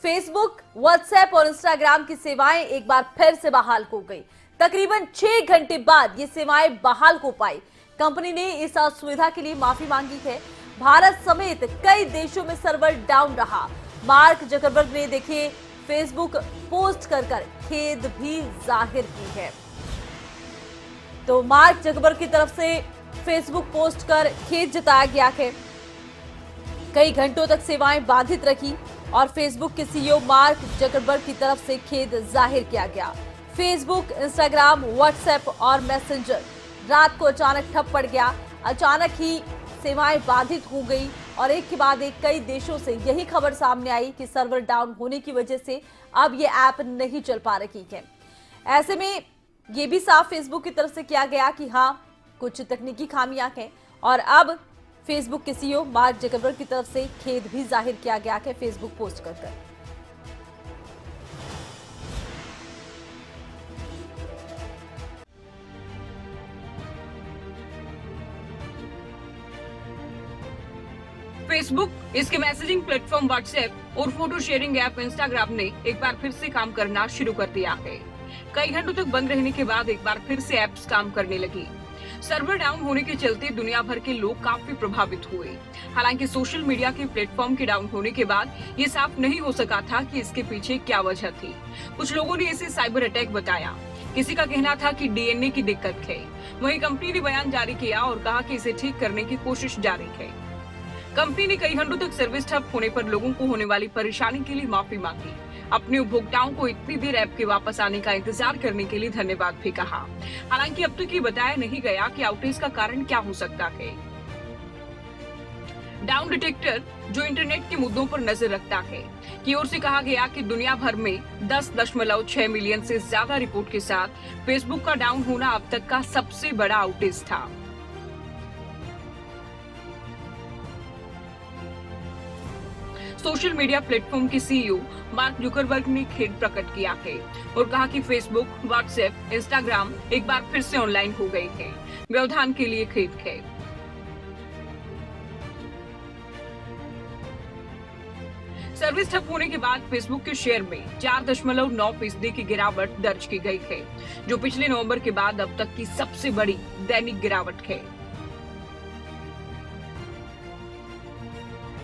Facebook, WhatsApp और Instagram की सेवाएं एक बार फिर से बहाल हो गई। तकरीबन 6 घंटे बाद ये सेवाएं बहाल हो पाई। कंपनी ने इस असुविधा के लिए माफी मांगी है। भारत समेत कई देशों में सर्वर डाउन रहा। मार्क जकरबर्ग ने देखिए फेसबुक पोस्ट कर खेद भी जाहिर की है। तो मार्क जकरबर्ग की तरफ से फेसबुक पोस्ट कर खेद जताया गया है। कई घंटों तक सेवाएं बाधित रही और फेसबुक के सीईओ मार्क जकरबर्ग की तरफ से खेद जाहिर किया गया। फेसबुक, इंस्टाग्राम, व्हाट्सएप और मैसेंजर रात को अचानक ठप पड़ गया। अचानक ही सेवाएं बाधित हो गई और एक के बाद एक कई देशों से यही खबर सामने आई कि सर्वर डाउन होने की वजह से अब ये ऐप नहीं चल पा रही है। ऐसे में ये भी साफ फेसबुक की तरफ से किया गया कि हाँ, कुछ तकनीकी खामियां हैं और अब फेसबुक के सीईओ मार्क जकरबर्ग की तरफ से खेद भी जाहिर किया गया है फेसबुक पोस्ट कर। फेसबुक, इसके मैसेजिंग प्लेटफॉर्म व्हाट्सएप और फोटो शेयरिंग ऐप इंस्टाग्राम ने एक बार फिर से काम करना शुरू कर दिया है। कई घंटों तक बंद रहने के बाद एक बार फिर से ऐप्स काम करने लगी। सर्वर डाउन होने के चलते दुनिया भर के लोग काफी प्रभावित हुए। हालांकि सोशल मीडिया के प्लेटफॉर्म के डाउन होने के बाद ये साफ नहीं हो सका था कि इसके पीछे क्या वजह थी। कुछ लोगों ने इसे साइबर अटैक बताया, किसी का कहना था कि डीएनए की दिक्कत है। वहीं कंपनी ने बयान जारी किया और कहा कि इसे ठीक करने की कोशिश जारी है। कंपनी ने कई घंटों तक सर्विस ठप होने पर लोगों को होने वाली परेशानी के लिए माफी मांगी। अपने उपभोक्ताओं को इतनी देर ऐप के वापस आने का इंतजार करने के लिए धन्यवाद भी कहा। हालांकि अब तक ये बताया नहीं गया कि आउटेज का कारण क्या हो सकता है। डाउन डिटेक्टर, जो इंटरनेट के मुद्दों पर नजर रखता है, की ओर से कहा गया कि दुनिया भर में 10.6 मिलियन से ज्यादा रिपोर्ट के साथ फेसबुक का डाउन होना अब तक का सबसे बड़ा आउटेज था। सोशल मीडिया प्लेटफॉर्म के सीईओ मार्क जुकरबर्ग ने खेद प्रकट किया है और कहा कि फेसबुक, व्हाट्सएप, इंस्टाग्राम एक बार फिर से ऑनलाइन हो गए हैं। व्यवधान के लिए खेद है। सर्विस ठप होने के बाद फेसबुक के शेयर में 4.9% की गिरावट दर्ज की गई है, जो पिछले नवंबर के बाद अब तक की सबसे बड़ी दैनिक गिरावट है।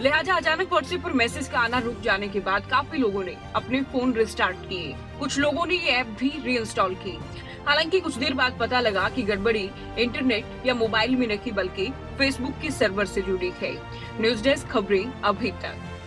लिहाजा अचानक व्हाट्सएप पर मैसेज का आना रुक जाने के बाद काफी लोगों ने अपने फोन रिस्टार्ट किए। कुछ लोगों ने ये ऐप भी रीइंस्टॉल की। हालांकि कुछ देर बाद पता लगा कि गड़बड़ी इंटरनेट या मोबाइल में नहीं बल्कि फेसबुक के सर्वर से जुड़ी है। न्यूज डेस्क, खबरें अभी तक।